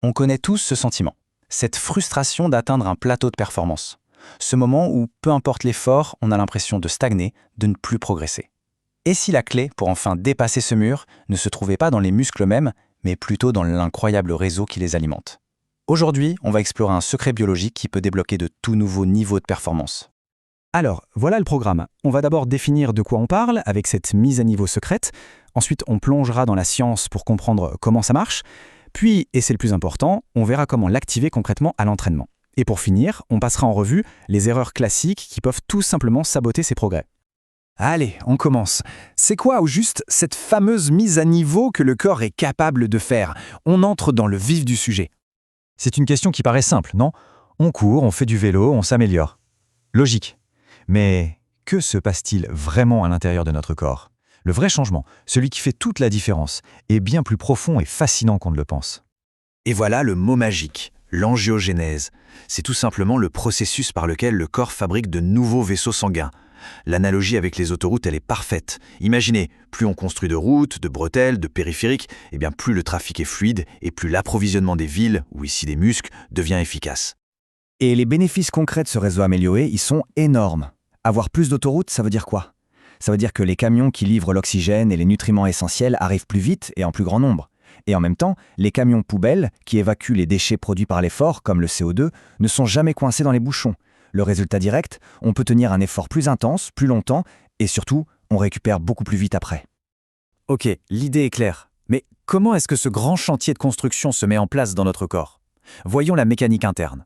On connaît tous ce sentiment, cette frustration d'atteindre un plateau de performance. Ce moment où, peu importe l'effort, on a l'impression de stagner, de ne plus progresser. Et si la clé pour enfin dépasser ce mur ne se trouvait pas dans les muscles eux-mêmes, mais plutôt dans l'incroyable réseau qui les alimente? Aujourd'hui, on va explorer un secret biologique qui peut débloquer de tout nouveaux niveaux de performance. Alors, voilà le programme. On va d'abord définir de quoi on parle avec cette mise à niveau secrète. Ensuite, on plongera dans la science pour comprendre comment ça marche. Puis, et c'est le plus important, on verra comment l'activer concrètement à l'entraînement. Et pour finir, on passera en revue les erreurs classiques qui peuvent tout simplement saboter ces progrès. Allez, on commence. C'est quoi au juste cette fameuse mise à niveau que le corps est capable de faire? On entre dans le vif du sujet. C'est une question qui paraît simple, non? On court, on fait du vélo, on s'améliore. Logique. Mais que se passe-t-il vraiment à l'intérieur de notre corps? Le vrai changement, celui qui fait toute la différence, est bien plus profond et fascinant qu'on ne le pense. Et voilà le mot magique, l'angiogénèse. C'est tout simplement le processus par lequel le corps fabrique de nouveaux vaisseaux sanguins. L'analogie avec les autoroutes, elle est parfaite. Imaginez, plus on construit de routes, de bretelles, de périphériques, plus le trafic est fluide et plus l'approvisionnement des villes, ou ici des muscles, devient efficace. Et les bénéfices concrets de ce réseau amélioré, ils sont énormes. Avoir plus d'autoroutes, ça veut dire quoi? Ça veut dire que les camions qui livrent l'oxygène et les nutriments essentiels arrivent plus vite et en plus grand nombre. Et en même temps, les camions poubelles, qui évacuent les déchets produits par l'effort, comme le CO2, ne sont jamais coincés dans les bouchons. Le résultat direct, on peut tenir un effort plus intense, plus longtemps, et surtout, on récupère beaucoup plus vite après. Ok, l'idée est claire. Mais comment est-ce que ce grand chantier de construction se met en place dans notre corps? Voyons la mécanique interne.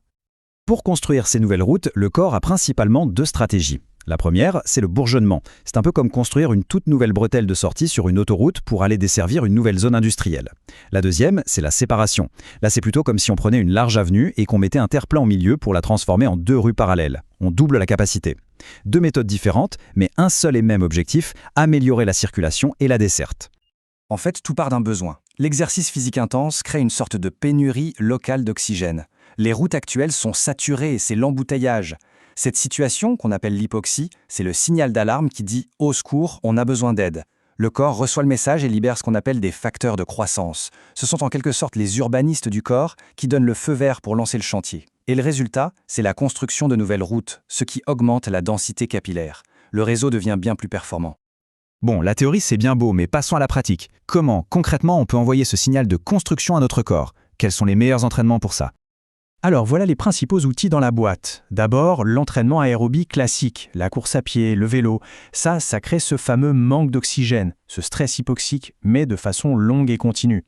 Pour construire ces nouvelles routes, le corps a principalement deux stratégies. La première, c'est le bourgeonnement. C'est un peu comme construire une toute nouvelle bretelle de sortie sur une autoroute pour aller desservir une nouvelle zone industrielle. La deuxième, c'est la séparation. Là, c'est plutôt comme si on prenait une large avenue et qu'on mettait un terre-plein au milieu pour la transformer en deux rues parallèles. On double la capacité. Deux méthodes différentes, mais un seul et même objectif, améliorer la circulation et la desserte. En fait, tout part d'un besoin. L'exercice physique intense crée une sorte de pénurie locale d'oxygène. Les routes actuelles sont saturées et c'est l'embouteillage. Cette situation, qu'on appelle l'hypoxie, c'est le signal d'alarme qui dit « au secours, on a besoin d'aide ». Le corps reçoit le message et libère ce qu'on appelle des facteurs de croissance. Ce sont en quelque sorte les urbanistes du corps qui donnent le feu vert pour lancer le chantier. Et le résultat, c'est la construction de nouvelles routes, ce qui augmente la densité capillaire. Le réseau devient bien plus performant. Bon, la théorie c'est bien beau, mais passons à la pratique. Comment, concrètement, on peut envoyer ce signal de construction à notre corps? Quels sont les meilleurs entraînements pour ça? Alors voilà les principaux outils dans la boîte. D'abord, l'entraînement aérobie classique, la course à pied, le vélo. Ça crée ce fameux manque d'oxygène, ce stress hypoxique, mais de façon longue et continue.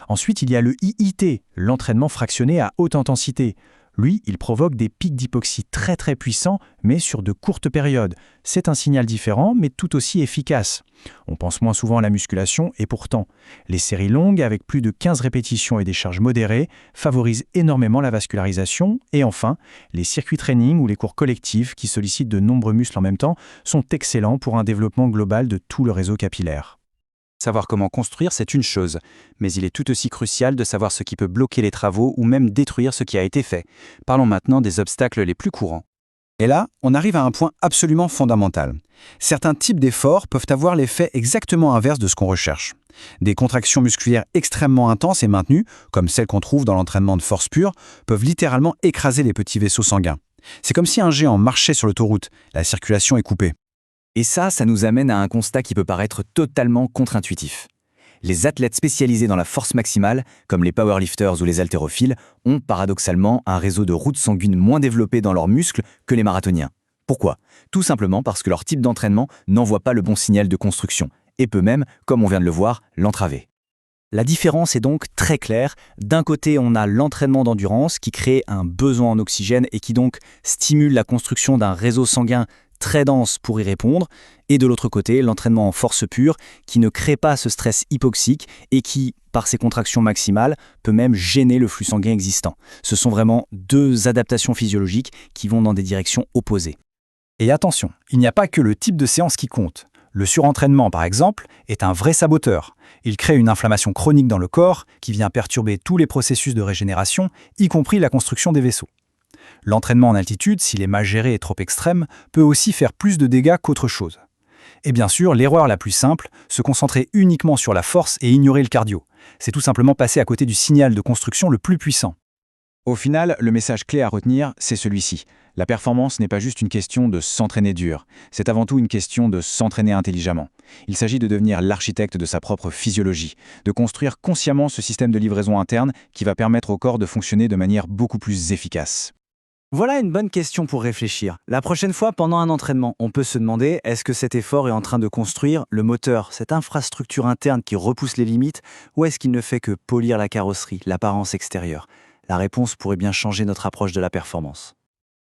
Ensuite, il y a le IIT, l'entraînement fractionné à haute intensité. Lui, il provoque des pics d'hypoxie très très puissants, mais sur de courtes périodes. C'est un signal différent, mais tout aussi efficace. On pense moins souvent à la musculation, et pourtant, les séries longues, avec plus de 15 répétitions et des charges modérées, favorisent énormément la vascularisation. Et enfin, les circuits training ou les cours collectifs, qui sollicitent de nombreux muscles en même temps, sont excellents pour un développement global de tout le réseau capillaire. Savoir comment construire, c'est une chose, mais il est tout aussi crucial de savoir ce qui peut bloquer les travaux ou même détruire ce qui a été fait. Parlons maintenant des obstacles les plus courants. Et là, on arrive à un point absolument fondamental. Certains types d'efforts peuvent avoir l'effet exactement inverse de ce qu'on recherche. Des contractions musculaires extrêmement intenses et maintenues, comme celles qu'on trouve dans l'entraînement de force pure, peuvent littéralement écraser les petits vaisseaux sanguins. C'est comme si un géant marchait sur l'autoroute, la circulation est coupée. Et ça nous amène à un constat qui peut paraître totalement contre-intuitif. Les athlètes spécialisés dans la force maximale, comme les powerlifters ou les haltérophiles, ont paradoxalement un réseau de routes sanguines moins développé dans leurs muscles que les marathoniens. Pourquoi? Tout simplement parce que leur type d'entraînement n'envoie pas le bon signal de construction, et peut même, comme on vient de le voir, l'entraver. La différence est donc très claire. D'un côté, on a l'entraînement d'endurance qui crée un besoin en oxygène et qui donc stimule la construction d'un réseau sanguin très dense pour y répondre, et de l'autre côté, l'entraînement en force pure qui ne crée pas ce stress hypoxique et qui, par ses contractions maximales, peut même gêner le flux sanguin existant. Ce sont vraiment deux adaptations physiologiques qui vont dans des directions opposées. Et attention, il n'y a pas que le type de séance qui compte. Le surentraînement, par exemple, est un vrai saboteur. Il crée une inflammation chronique dans le corps qui vient perturber tous les processus de régénération, y compris la construction des vaisseaux. L'entraînement en altitude, s'il est mal géré et trop extrême, peut aussi faire plus de dégâts qu'autre chose. Et bien sûr, l'erreur la plus simple, se concentrer uniquement sur la force et ignorer le cardio. C'est tout simplement passer à côté du signal de construction le plus puissant. Au final, le message clé à retenir, c'est celui-ci. La performance n'est pas juste une question de s'entraîner dur, c'est avant tout une question de s'entraîner intelligemment. Il s'agit de devenir l'architecte de sa propre physiologie, de construire consciemment ce système de livraison interne qui va permettre au corps de fonctionner de manière beaucoup plus efficace. Voilà une bonne question pour réfléchir. La prochaine fois, pendant un entraînement, on peut se demander est-ce que cet effort est en train de construire le moteur, cette infrastructure interne qui repousse les limites, ou est-ce qu'il ne fait que polir la carrosserie, l'apparence extérieure? La réponse pourrait bien changer notre approche de la performance.